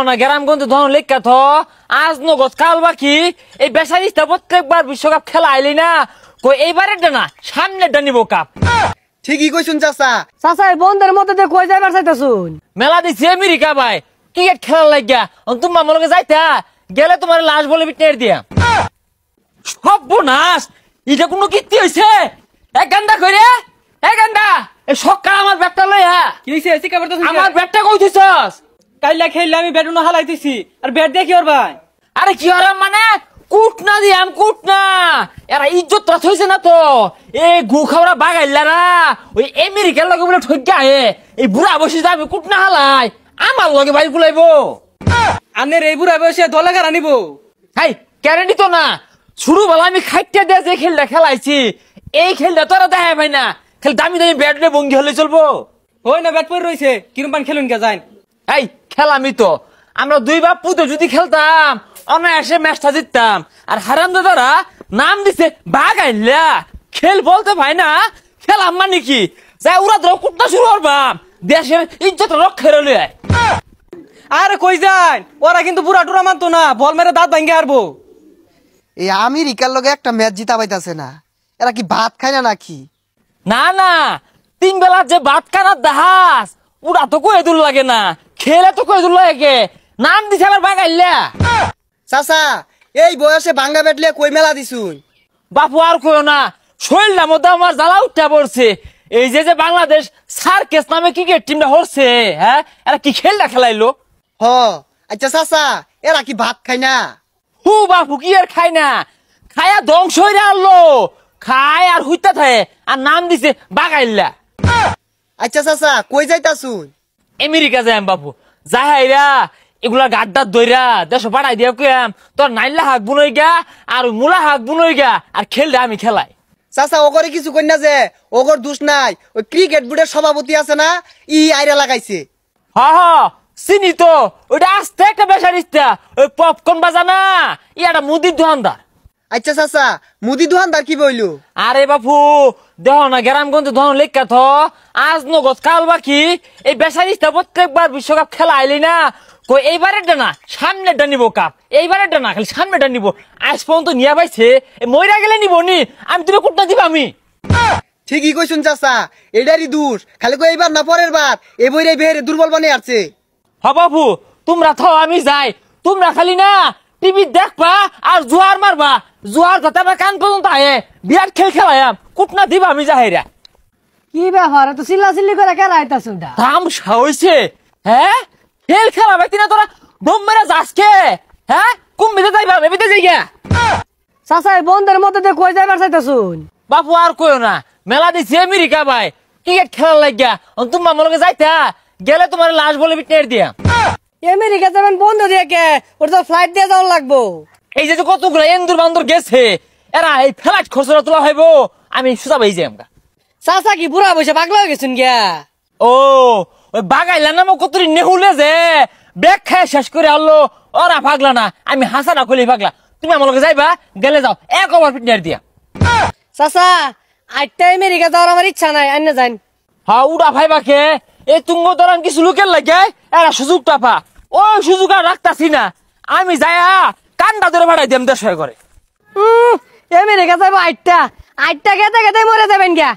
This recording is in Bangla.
না গ্রামগঞ্জে ধন লেখা থ আজ নগদ কাল বাকি এই বেসারিস্তা প্রত্যেকবার বিশ্বকাপ খেলা আইলি না কই এইবারের না সামনেরটা নিব কাপ। ঠিকই কইছুন চাচা। চাচা বন্ধের মধ্যে কই যাইবার চাইতাছুন? মেলা দিছি আমেরিকা ভাই ক্রিকেট খেলার লাগিয়া তোমার মনে যাইতা গেলে তোমার লাশ বলে বিটের দিয়া সর্বনাশ। এটা কোনো কীর্তি হয়েছে? এক গান্ডা করে এক গান্ডা সকাল আমার ব্যাটটা লইয়া আমার ব্যাটটা কই দিছস? কাইলা খেললে আমি ব্যাট হালাইতেছি আর ব্যাট দেখি ওর ভাই। আরে কি হরাম মানে কুট না দিয়াম কুট না এরা ইজ্জত রাত হয়েছে না তো এ গু খাওয়া বাগাইলা না ওই আমেরিকার লগে বলে ঠকে আয়ে এই বুড়া বসে যাবে কুট না হালাই আমার লগে ভাই গুলাইব। আনের এই বুড়া বসে দলে গাড়া নিব। হাই গ্যারান্টি তো না শুরু বেলা আমি খাইতে দিয়ে যে খেলটা খেলাইছি এই খেলটা তোরা দেখায় ভাই না খেল দামি দামি ব্যাট নিয়ে বঙ্গি হলে চলবো? ওই না ব্যাট পরে রয়েছে কিরম পান খেলুন কে যাই। এই খেলামি তো আমরা দুই বাপ পুতো যদি খেলতাম অনায়াসে ম্যাচটা জিততাম আর হারাম দাদারা নাম দিছে বাগাইলা খেল বলতে ভাই না খেলাম মানে কি যাই ওরা ধরো কুটনা শুরু করবাম দেশের ইজ্জত রক্ষা রইলে। আরে কই যাই ওরা কিন্তু বুড়া টুরা মানতো না বল মেরে দাঁত ভাঙ্গে আরবো। এই আমেরিকার লগে একটা ম্যাচ জিতা পাইতাছে না, এরা কি ভাত খায় না নাকি? না না তিন বেলা যে ভাত খানার দাহাস ওরা তো কয়ে দূর লাগে না খেলে তো কয়ে দূর লাগে নাম দিছে আবার বাগাইলা। চাচা এই বয়সে ভাঙ্গা ব্যাট লিয়ে কই মেলা দিছুন? বাপু আর কইও না শরীরটার মধ্যে আমার জ্বালা উঠতে পড়ছে। এই যে বাংলাদেশ সার্কেস নামে ক্রিকেট টিমটা হচ্ছে হ্যাঁ এরা কি খেলটা খেলাইলো? হ আচ্ছা চাচা এরা কি ভাত খায় না? হু বাপু কি আর খায় না খায়া ধ্বংস হয়ে আনলো খায় আর হইতা থাকে আর নাম দিছে বাগাইলা। আচ্ছা চাচা কই যাইতাছুন? আমেরিকা যাই বাপু যাইরা এগুলা গাড্ডার দইরা দেশ পাঠাই দিয়া কেম তোর নাইলা হাক বুনই গা আর মুলা হাক বুনই গা আর খেলটা আমি খেলাই। চাচা ওগরে কিছু কই না যে ওগর দোষ নাই, ওই ক্রিকেট বোর্ডের সভাপতি আছে না ই আইরা লাগাইছে। হা হা চিনি তো ওইটা আস্তে একটা বেসারিস্তা ওই পপকর্ন বাজা না ইয়াটা মুদির দোকানদার। আচ্ছা চাচা মুদি দোকানদার কি বইলো? আরে বাপু দেহ না গ্রামগঞ্জে ধন লেখা থ আজ নগদ কাল বাকি এই বেসারিস্তা প্রত্যেকবার বিশ্বকাপ খেলা আইলি না কই এইবারেরটা না সামনেরটা নিব কাপ এইবারেরটা না খালি সামনেরটা নিব আজ পর্যন্ত নিয়া পাইছে মইরা গেলে নিব নি আমি তুমি কুটনা দিব আমি। ঠিকই কইছুন চাচা এটারই দোষ, খালি কই এইবার না পরের বার এই বইরে বেহেরে দুর্বল বানিয়ে আসছে। হ বাপু তোমরা থ আমি যাই তোমরা খালি না টিভি দেখবা আর জোয়ার মারবা জোয়ার যাতে আমার কান পর্যন্ত আয়ে বিরাট খেল খেলাম কুটনা দিব আমি যাহেরা। কি ব্যাপার তো চিল্লা চিল্লি করে কে রাইতাছুন? দাম হইছে হ্যাঁ খেল খেলা বাইতি না তোরা দম মেরা যাসকে হ্যাঁ কুম্ভিতে যাইবা এবিতে যাইগা। চাচা বন্ধের মধ্যে কই যাইবার চাইতাছুন? বাপু আর কইও না মেলা দিছি আমেরিকা ভাই ক্রিকেট খেলার লাগিয়া তোমার মনে যাইতা গেলে তোমার লাশ বলে বিটের দিয়া। আমেরিকা যাবেন বন্ধ দিয়ে কে ওর তো ফ্লাইট দিয়ে যাওয়ার লাগবো। এই যে কতগুলো এন্দুর বান্দর গেছে এরা এই ফ্লাইট খরচটা তোলা হইব আমি সুজা ভাই যাই আমরা। চাচা কি বুড়া বসে পাগলা হয়ে গেছেন গিয়া? ও ওই বাগাইলা নামও কতরি নেহুলে যে ব্যাগ খায় শেষ করে আনলো ওরা পাগলা না আমি হাসানা খুলি পাগলা। তুমি আমার লগে যাইবা গেলে যাও এক ওভার পিটনার দিয়া। চাচা আটটা আমেরিকা যাওয়ার আমার ইচ্ছা নাই আইনা যান। হ্যাঁ উড়া ভাইবা কে এই তুঙ্গ দরান কিছু লোকের লাগে এরা সুযোগ টাপা ওই সুযোগ আর রাখতাছি না আমি যাইয়া কান্ডা ধরে ভাড়াই দিম দেশ হয়ে করে। আমেরিকা যাবো আটটা আটটা গেতে গেতে মরে যাবেন গিয়া।